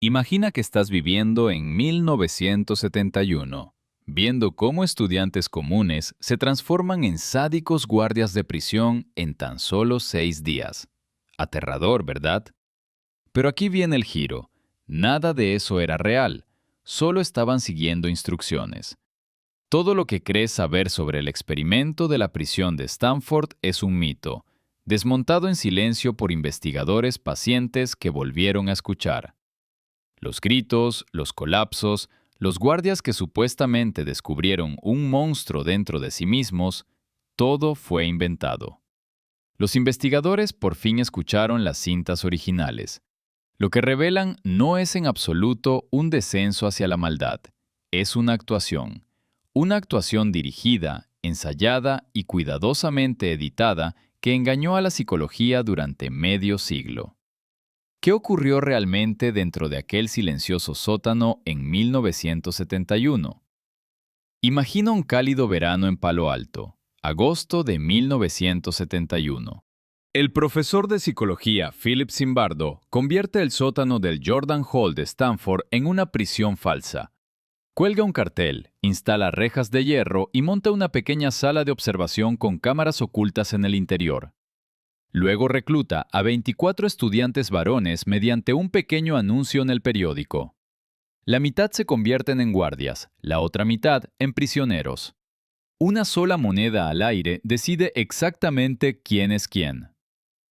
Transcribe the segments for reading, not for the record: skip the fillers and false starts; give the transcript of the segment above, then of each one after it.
Imagina que estás viviendo en 1971, viendo cómo estudiantes comunes se transforman en sádicos guardias de prisión en tan solo 6 días. Aterrador, ¿verdad? Pero aquí viene el giro. Nada de eso era real, solo estaban siguiendo instrucciones. Todo lo que crees saber sobre el experimento de la prisión de Stanford es un mito, desmontado en silencio por investigadores pacientes que volvieron a escuchar. Los gritos, los colapsos, los guardias que supuestamente descubrieron un monstruo dentro de sí mismos, todo fue inventado. Los investigadores por fin escucharon las cintas originales. Lo que revelan no es en absoluto un descenso hacia la maldad, es una actuación dirigida, ensayada y cuidadosamente editada que engañó a la psicología durante medio siglo. ¿Qué ocurrió realmente dentro de aquel silencioso sótano en 1971? Imagina un cálido verano en Palo Alto, agosto de 1971. El profesor de psicología Philip Zimbardo convierte el sótano del Jordan Hall de Stanford en una prisión falsa. Cuelga un cartel, instala rejas de hierro y monta una pequeña sala de observación con cámaras ocultas en el interior. Luego recluta a 24 estudiantes varones mediante un pequeño anuncio en el periódico. La mitad se convierten en guardias, la otra mitad en prisioneros. Una sola moneda al aire decide exactamente quién es quién.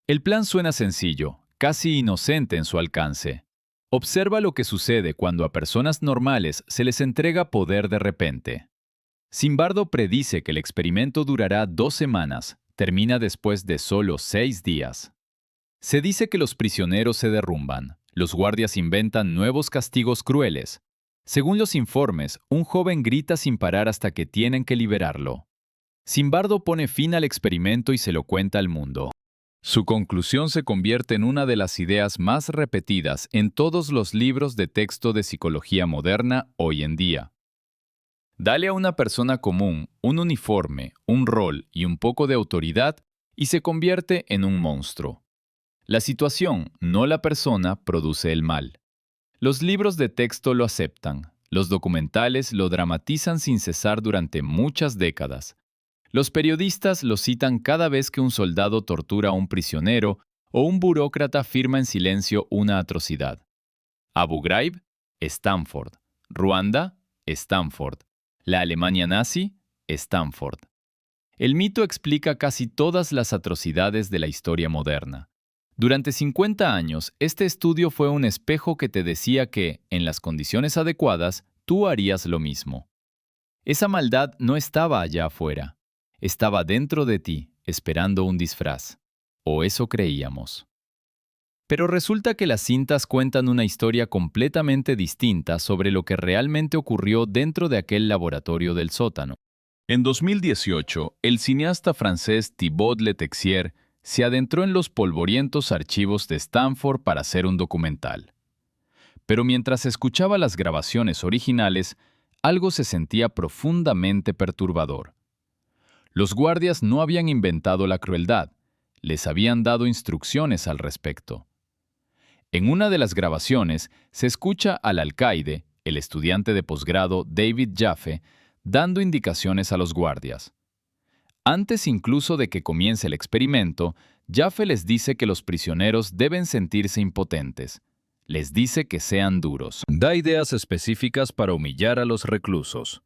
El plan suena sencillo, casi inocente en su alcance. Observa lo que sucede cuando a personas normales se les entrega poder de repente. Zimbardo predice que el experimento durará 2 semanas, termina después de solo 6 días. Se dice que los prisioneros se derrumban, los guardias inventan nuevos castigos crueles. Según los informes, un joven grita sin parar hasta que tienen que liberarlo. Zimbardo pone fin al experimento y se lo cuenta al mundo. Su conclusión se convierte en una de las ideas más repetidas en todos los libros de texto de psicología moderna hoy en día. Dale a una persona común un uniforme, un rol y un poco de autoridad y se convierte en un monstruo. La situación, no la persona, produce el mal. Los libros de texto lo aceptan, los documentales lo dramatizan sin cesar durante muchas décadas. Los periodistas lo citan cada vez que un soldado tortura a un prisionero o un burócrata firma en silencio una atrocidad. Abu Ghraib, Stanford. Ruanda, Stanford. La Alemania nazi, Stanford. El mito explica casi todas las atrocidades de la historia moderna. Durante 50 años, este estudio fue un espejo que te decía que, en las condiciones adecuadas, tú harías lo mismo. Esa maldad no estaba allá afuera. Estaba dentro de ti, esperando un disfraz. O eso creíamos. Pero resulta que las cintas cuentan una historia completamente distinta sobre lo que realmente ocurrió dentro de aquel laboratorio del sótano. En 2018, el cineasta francés Thibaut Letexier se adentró en los polvorientos archivos de Stanford para hacer un documental. Pero mientras escuchaba las grabaciones originales, algo se sentía profundamente perturbador. Los guardias no habían inventado la crueldad, les habían dado instrucciones al respecto. En una de las grabaciones se escucha al alcaide, el estudiante de posgrado David Jaffe, dando indicaciones a los guardias. Antes incluso de que comience el experimento, Jaffe les dice que los prisioneros deben sentirse impotentes. Les dice que sean duros. Da ideas específicas para humillar a los reclusos.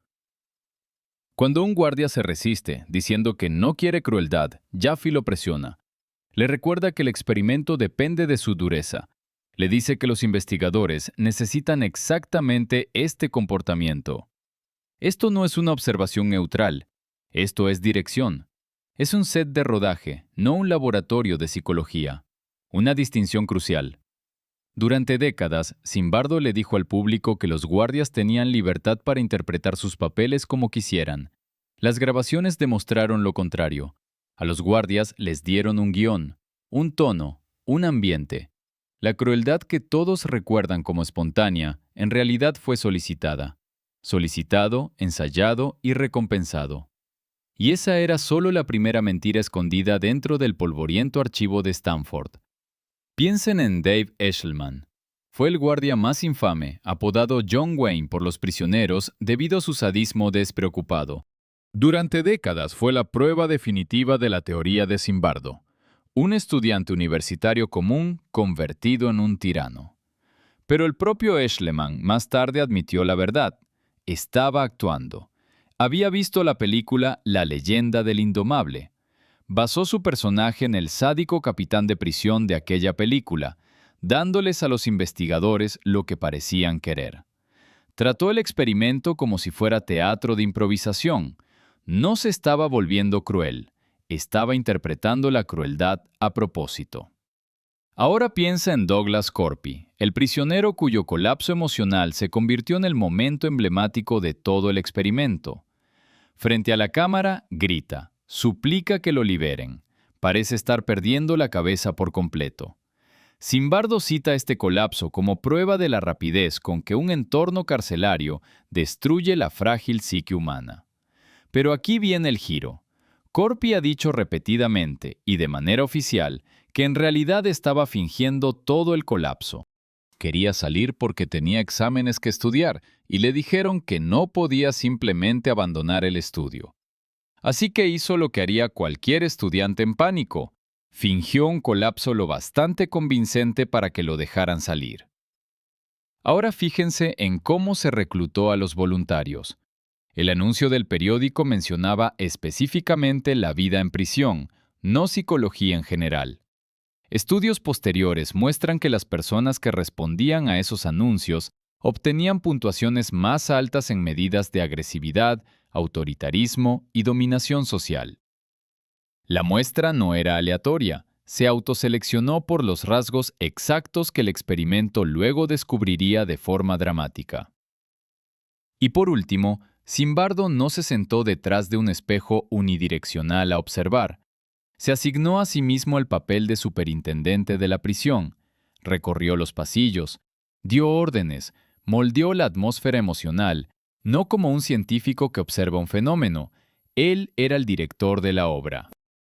Cuando un guardia se resiste, diciendo que no quiere crueldad, Jaffe lo presiona. Le recuerda que el experimento depende de su dureza. Le dice que los investigadores necesitan exactamente este comportamiento. Esto no es una observación neutral. Esto es dirección. Es un set de rodaje, no un laboratorio de psicología. Una distinción crucial. Durante décadas, Zimbardo le dijo al público que los guardias tenían libertad para interpretar sus papeles como quisieran. Las grabaciones demostraron lo contrario. A los guardias les dieron un guión, un tono, un ambiente. La crueldad que todos recuerdan como espontánea, en realidad fue solicitada. Solicitado, ensayado y recompensado. Y esa era solo la primera mentira escondida dentro del polvoriento archivo de Stanford. Piensen en Dave Eshelman. Fue el guardia más infame, apodado John Wayne por los prisioneros debido a su sadismo despreocupado. Durante décadas fue la prueba definitiva de la teoría de Zimbardo, un estudiante universitario común convertido en un tirano. Pero el propio Eschleman más tarde admitió la verdad. Estaba actuando. Había visto la película La leyenda del indomable. Basó su personaje en el sádico capitán de prisión de aquella película, dándoles a los investigadores lo que parecían querer. Trató el experimento como si fuera teatro de improvisación. No se estaba volviendo cruel, estaba interpretando la crueldad a propósito. Ahora piensa en Douglas Corpy, el prisionero cuyo colapso emocional se convirtió en el momento emblemático de todo el experimento. Frente a la cámara, grita, suplica que lo liberen. Parece estar perdiendo la cabeza por completo. Zimbardo cita este colapso como prueba de la rapidez con que un entorno carcelario destruye la frágil psique humana. Pero aquí viene el giro. Corpy ha dicho repetidamente y de manera oficial que en realidad estaba fingiendo todo el colapso. Quería salir porque tenía exámenes que estudiar y le dijeron que no podía simplemente abandonar el estudio. Así que hizo lo que haría cualquier estudiante en pánico. Fingió un colapso lo bastante convincente para que lo dejaran salir. Ahora fíjense en cómo se reclutó a los voluntarios. El anuncio del periódico mencionaba específicamente la vida en prisión, no psicología en general. Estudios posteriores muestran que las personas que respondían a esos anuncios obtenían puntuaciones más altas en medidas de agresividad, autoritarismo y dominación social. La muestra no era aleatoria, se autoseleccionó por los rasgos exactos que el experimento luego descubriría de forma dramática. Y por último, Zimbardo no se sentó detrás de un espejo unidireccional a observar. Se asignó a sí mismo el papel de superintendente de la prisión, recorrió los pasillos, dio órdenes, moldeó la atmósfera emocional, no como un científico que observa un fenómeno, él era el director de la obra.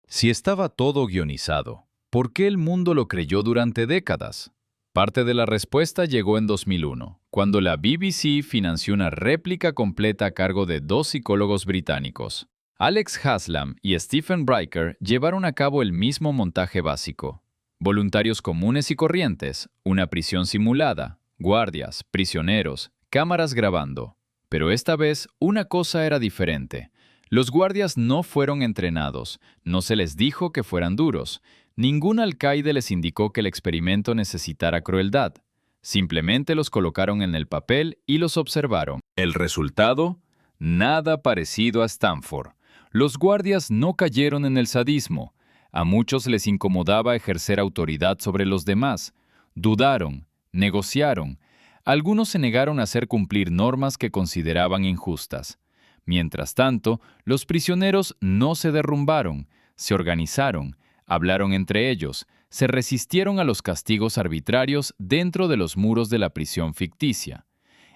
Si estaba todo guionizado, ¿por qué el mundo lo creyó durante décadas? Parte de la respuesta llegó en 2001, cuando la BBC financió una réplica completa a cargo de dos psicólogos británicos. Alex Haslam y Stephen Bricker llevaron a cabo el mismo montaje básico. Voluntarios comunes y corrientes, una prisión simulada, guardias, prisioneros, cámaras grabando. Pero esta vez una cosa era diferente. Los guardias no fueron entrenados, no se les dijo que fueran duros. Ningún alcaide les indicó que el experimento necesitara crueldad. Simplemente los colocaron en el papel y los observaron. El resultado, nada parecido a Stanford. Los guardias no cayeron en el sadismo. A muchos les incomodaba ejercer autoridad sobre los demás. Dudaron, negociaron. Algunos se negaron a hacer cumplir normas que consideraban injustas. Mientras tanto, los prisioneros no se derrumbaron, se organizaron, hablaron entre ellos, se resistieron a los castigos arbitrarios dentro de los muros de la prisión ficticia.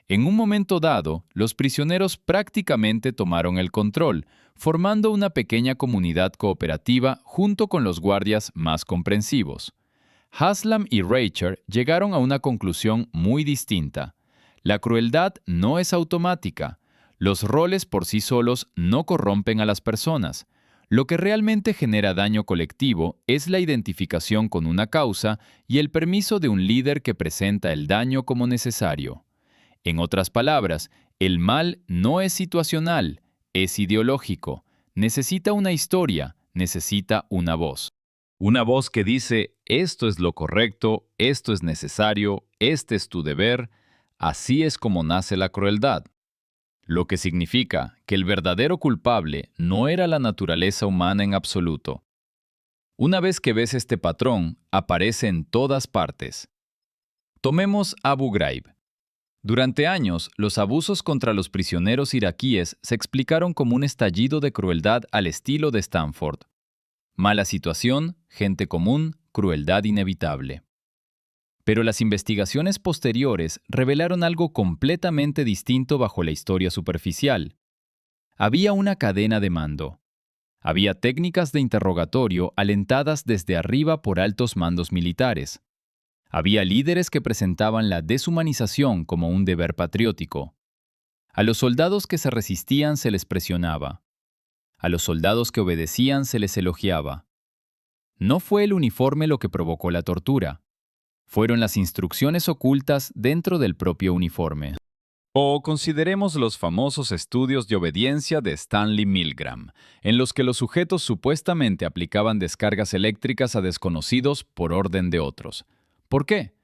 En un momento dado, los prisioneros prácticamente tomaron el control, formando una pequeña comunidad cooperativa junto con los guardias más comprensivos. Haslam y Reicher llegaron a una conclusión muy distinta. La crueldad no es automática. Los roles por sí solos no corrompen a las personas. Lo que realmente genera daño colectivo es la identificación con una causa y el permiso de un líder que presenta el daño como necesario. En otras palabras, el mal no es situacional, es ideológico. Necesita una historia, necesita una voz. Una voz que dice, esto es lo correcto, esto es necesario, este es tu deber. Así es como nace la crueldad. Lo que significa que el verdadero culpable no era la naturaleza humana en absoluto. Una vez que ves este patrón, aparece en todas partes. Tomemos Abu Ghraib. Durante años, los abusos contra los prisioneros iraquíes se explicaron como un estallido de crueldad al estilo de Stanford. Mala situación, gente común, crueldad inevitable. Pero las investigaciones posteriores revelaron algo completamente distinto bajo la historia superficial. Había una cadena de mando. Había técnicas de interrogatorio alentadas desde arriba por altos mandos militares. Había líderes que presentaban la deshumanización como un deber patriótico. A los soldados que se resistían se les presionaba. A los soldados que obedecían se les elogiaba. No fue el uniforme lo que provocó la tortura. Fueron las instrucciones ocultas dentro del propio uniforme. O consideremos los famosos estudios de obediencia de Stanley Milgram, en los que los sujetos supuestamente aplicaban descargas eléctricas a desconocidos por orden de otros. ¿Por qué?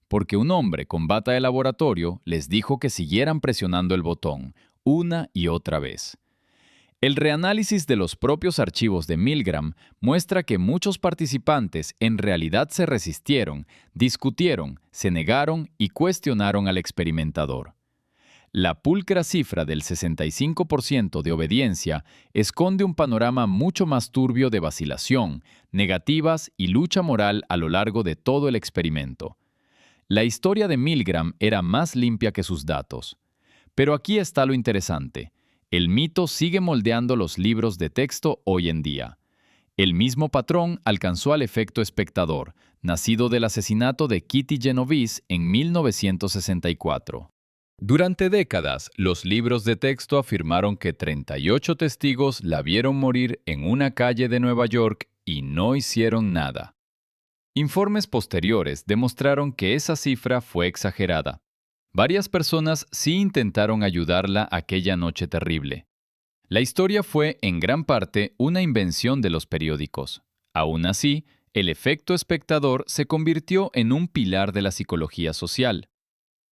Porque un hombre con bata de laboratorio les dijo que siguieran presionando el botón una y otra vez. El reanálisis de los propios archivos de Milgram muestra que muchos participantes en realidad se resistieron, discutieron, se negaron y cuestionaron al experimentador. La pulcra cifra del 65% de obediencia esconde un panorama mucho más turbio de vacilación, negativas y lucha moral a lo largo de todo el experimento. La historia de Milgram era más limpia que sus datos. Pero aquí está lo interesante. El mito sigue moldeando los libros de texto hoy en día. El mismo patrón alcanzó al efecto espectador, nacido del asesinato de Kitty Genovese en 1964. Durante décadas, los libros de texto afirmaron que 38 testigos la vieron morir en una calle de Nueva York y no hicieron nada. Informes posteriores demostraron que esa cifra fue exagerada. Varias personas sí intentaron ayudarla aquella noche terrible. La historia fue, en gran parte, una invención de los periódicos. Aún así, el efecto espectador se convirtió en un pilar de la psicología social.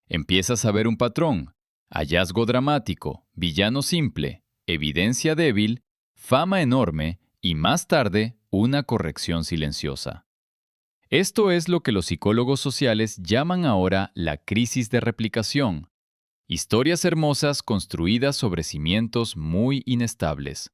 Empiezas a ver un patrón: hallazgo dramático, villano simple, evidencia débil, fama enorme y, más tarde, una corrección silenciosa. Esto es lo que los psicólogos sociales llaman ahora la crisis de replicación. Historias hermosas construidas sobre cimientos muy inestables.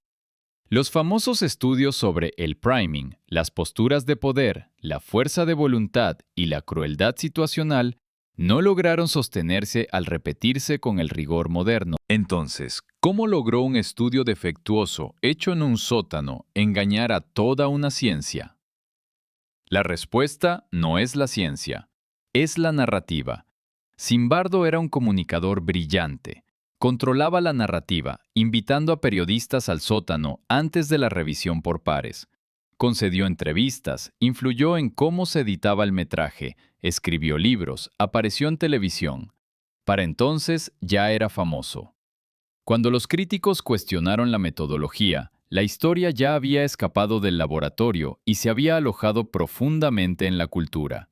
Los famosos estudios sobre el priming, las posturas de poder, la fuerza de voluntad y la crueldad situacional no lograron sostenerse al repetirse con el rigor moderno. Entonces, ¿cómo logró un estudio defectuoso hecho en un sótano engañar a toda una ciencia? La respuesta no es la ciencia, es la narrativa. Zimbardo era un comunicador brillante. Controlaba la narrativa, invitando a periodistas al sótano antes de la revisión por pares. Concedió entrevistas, influyó en cómo se editaba el metraje, escribió libros, apareció en televisión. Para entonces ya era famoso. Cuando los críticos cuestionaron la metodología, la historia ya había escapado del laboratorio y se había alojado profundamente en la cultura.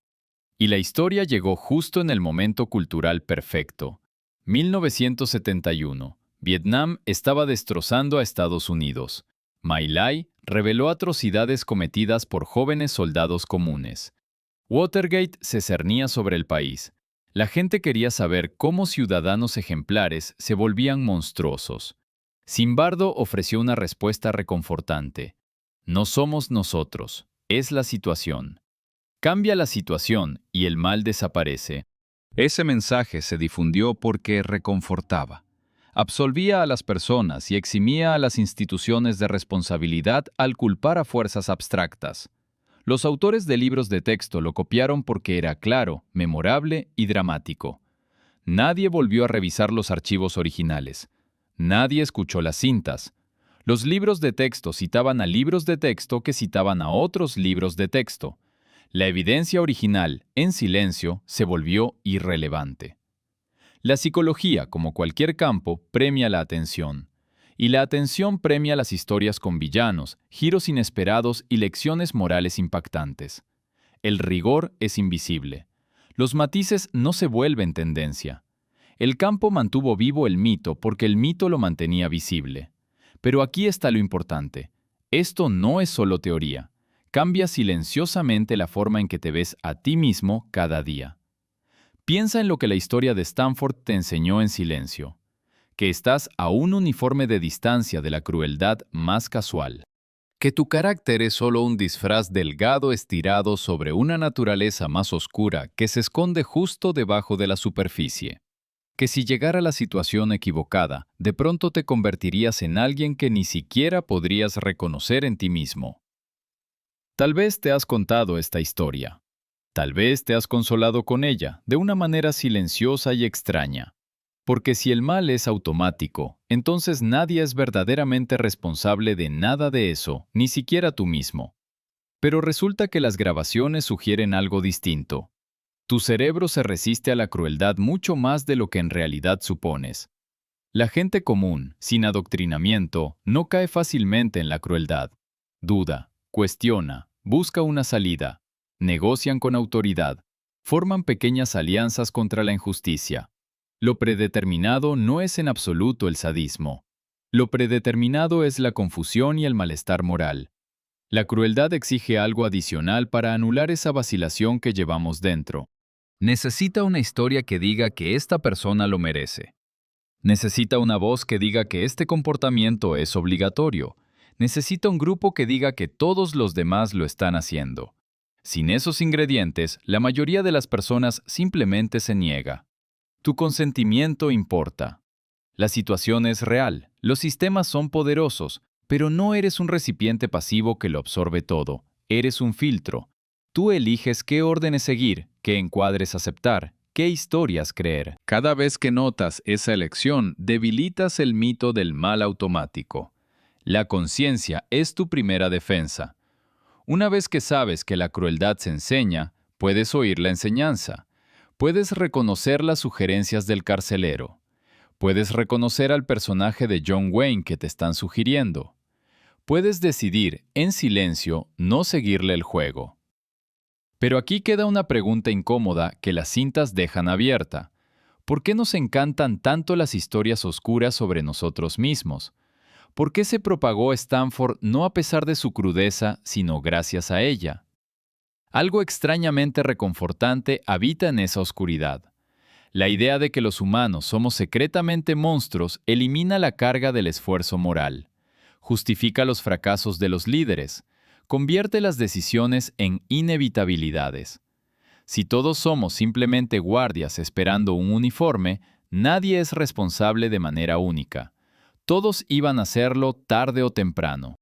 Y la historia llegó justo en el momento cultural perfecto. 1971. Vietnam estaba destrozando a Estados Unidos. My Lai reveló atrocidades cometidas por jóvenes soldados comunes. Watergate se cernía sobre el país. La gente quería saber cómo ciudadanos ejemplares se volvían monstruosos. Zimbardo ofreció una respuesta reconfortante. No somos nosotros, es la situación. Cambia la situación y el mal desaparece. Ese mensaje se difundió porque reconfortaba. Absolvía a las personas y eximía a las instituciones de responsabilidad al culpar a fuerzas abstractas. Los autores de libros de texto lo copiaron porque era claro, memorable y dramático. Nadie volvió a revisar los archivos originales. Nadie escuchó las cintas. Los libros de texto citaban a libros de texto que citaban a otros libros de texto. La evidencia original, en silencio, se volvió irrelevante. La psicología, como cualquier campo, premia la atención. Y la atención premia las historias con villanos, giros inesperados y lecciones morales impactantes. El rigor es invisible. Los matices no se vuelven tendencia. El campo mantuvo vivo el mito porque el mito lo mantenía visible. Pero aquí está lo importante. Esto no es solo teoría. Cambia silenciosamente la forma en que te ves a ti mismo cada día. Piensa en lo que la historia de Stanford te enseñó en silencio, que estás a un uniforme de distancia de la crueldad más casual, que tu carácter es solo un disfraz delgado estirado sobre una naturaleza más oscura que se esconde justo debajo de la superficie, que si llegara la situación equivocada, de pronto te convertirías en alguien que ni siquiera podrías reconocer en ti mismo. Tal vez te has contado esta historia. Tal vez te has consolado con ella, de una manera silenciosa y extraña. Porque si el mal es automático, entonces nadie es verdaderamente responsable de nada de eso, ni siquiera tú mismo. Pero resulta que las grabaciones sugieren algo distinto. Tu cerebro se resiste a la crueldad mucho más de lo que en realidad supones. La gente común, sin adoctrinamiento, no cae fácilmente en la crueldad. Duda, cuestiona, busca una salida, negocian con autoridad, forman pequeñas alianzas contra la injusticia. Lo predeterminado no es en absoluto el sadismo. Lo predeterminado es la confusión y el malestar moral. La crueldad exige algo adicional para anular esa vacilación que llevamos dentro. Necesita una historia que diga que esta persona lo merece. Necesita una voz que diga que este comportamiento es obligatorio. Necesita un grupo que diga que todos los demás lo están haciendo. Sin esos ingredientes, la mayoría de las personas simplemente se niega. Tu consentimiento importa. La situación es real, los sistemas son poderosos, pero no eres un recipiente pasivo que lo absorbe todo. Eres un filtro. Tú eliges qué órdenes seguir, qué encuadres aceptar, qué historias creer. Cada vez que notas esa elección, debilitas el mito del mal automático. La conciencia es tu primera defensa. Una vez que sabes que la crueldad se enseña, puedes oír la enseñanza. Puedes reconocer las sugerencias del carcelero. Puedes reconocer al personaje de John Wayne que te están sugiriendo. Puedes decidir, en silencio, no seguirle el juego. Pero aquí queda una pregunta incómoda que las cintas dejan abierta. ¿Por qué nos encantan tanto las historias oscuras sobre nosotros mismos? ¿Por qué se propagó Stanford no a pesar de su crudeza, sino gracias a ella? Algo extrañamente reconfortante habita en esa oscuridad. La idea de que los humanos somos secretamente monstruos elimina la carga del esfuerzo moral. Justifica los fracasos de los líderes. Convierte las decisiones en inevitabilidades. Si todos somos simplemente guardias esperando un uniforme, nadie es responsable de manera única. Todos iban a hacerlo tarde o temprano.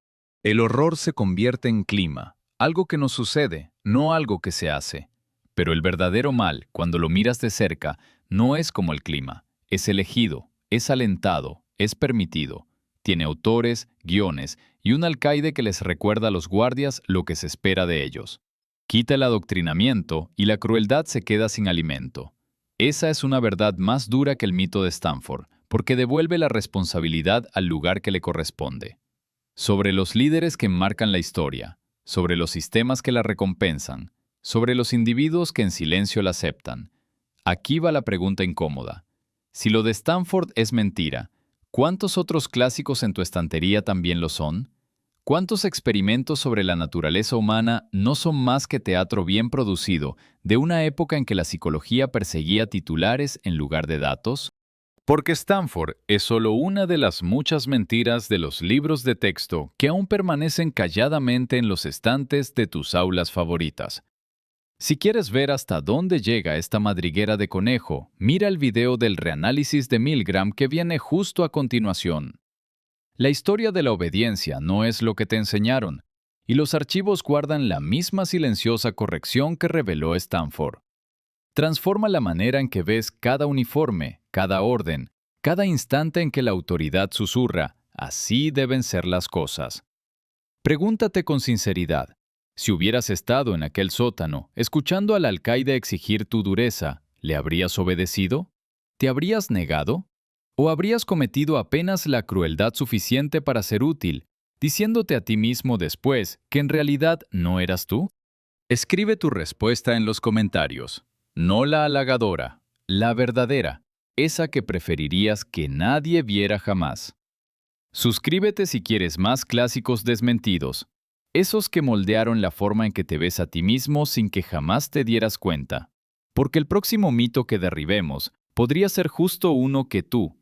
El horror se convierte en clima, algo que nos sucede, no algo que se hace. Pero el verdadero mal, cuando lo miras de cerca, no es como el clima. Es elegido, es alentado, es permitido. Tiene autores, guiones y un alcaide que les recuerda a los guardias lo que se espera de ellos. Quita el adoctrinamiento y la crueldad se queda sin alimento. Esa es una verdad más dura que el mito de Stanford, porque devuelve la responsabilidad al lugar que le corresponde. Sobre los líderes que marcan la historia, sobre los sistemas que la recompensan, sobre los individuos que en silencio la aceptan. Aquí va la pregunta incómoda. Si lo de Stanford es mentira, ¿cuántos otros clásicos en tu estantería también lo son? ¿Cuántos experimentos sobre la naturaleza humana no son más que teatro bien producido de una época en que la psicología perseguía titulares en lugar de datos? Porque Stanford es solo una de las muchas mentiras de los libros de texto que aún permanecen calladamente en los estantes de tus aulas favoritas. Si quieres ver hasta dónde llega esta madriguera de conejo, mira el video del reanálisis de Milgram que viene justo a continuación. La historia de la obediencia no es lo que te enseñaron, y los archivos guardan la misma silenciosa corrección que reveló Stanford. Transforma la manera en que ves cada uniforme, cada orden, cada instante en que la autoridad susurra, así deben ser las cosas. Pregúntate con sinceridad, si hubieras estado en aquel sótano, escuchando al alcaide exigir tu dureza, ¿le habrías obedecido? ¿Te habrías negado? ¿O habrías cometido apenas la crueldad suficiente para ser útil, diciéndote a ti mismo después que en realidad no eras tú? Escribe tu respuesta en los comentarios. No la halagadora, la verdadera, esa que preferirías que nadie viera jamás. Suscríbete si quieres más clásicos desmentidos, esos que moldearon la forma en que te ves a ti mismo sin que jamás te dieras cuenta. Porque el próximo mito que derribemos podría ser justo uno que tú,